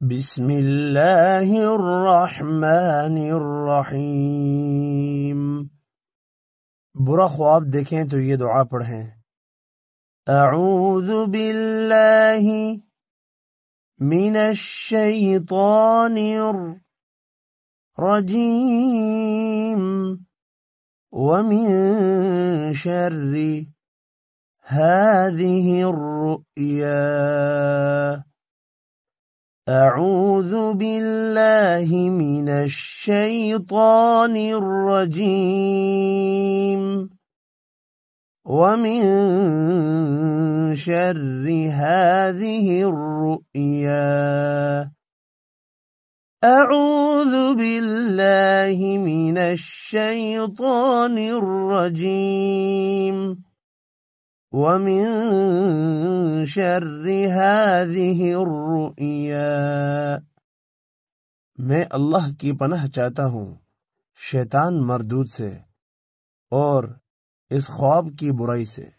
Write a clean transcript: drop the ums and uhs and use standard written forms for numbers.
बिस्मिल्लाहिर्रहमानिर्रहीम। बुरा ख्वाब देखें तो ये दुआ पढ़ें। अऊज़ु बिल्लाहि मिनश शैतानिर रजीम व मिन शर्रि हाज़िहिर रुया। अऊज़ु बिल्लाहि मिनश शैतानिर रजीम व मिन शर्रि हाज़िहिर रुया। अऊज़ु बिल्लाहि मिनश शैतानिर रजीम व मिन शर्रि हाज़िहिर रुया। मैं अल्लाह की पनाह चाहता हूँ शैतान मरदूद से और इस ख्वाब की बुराई से।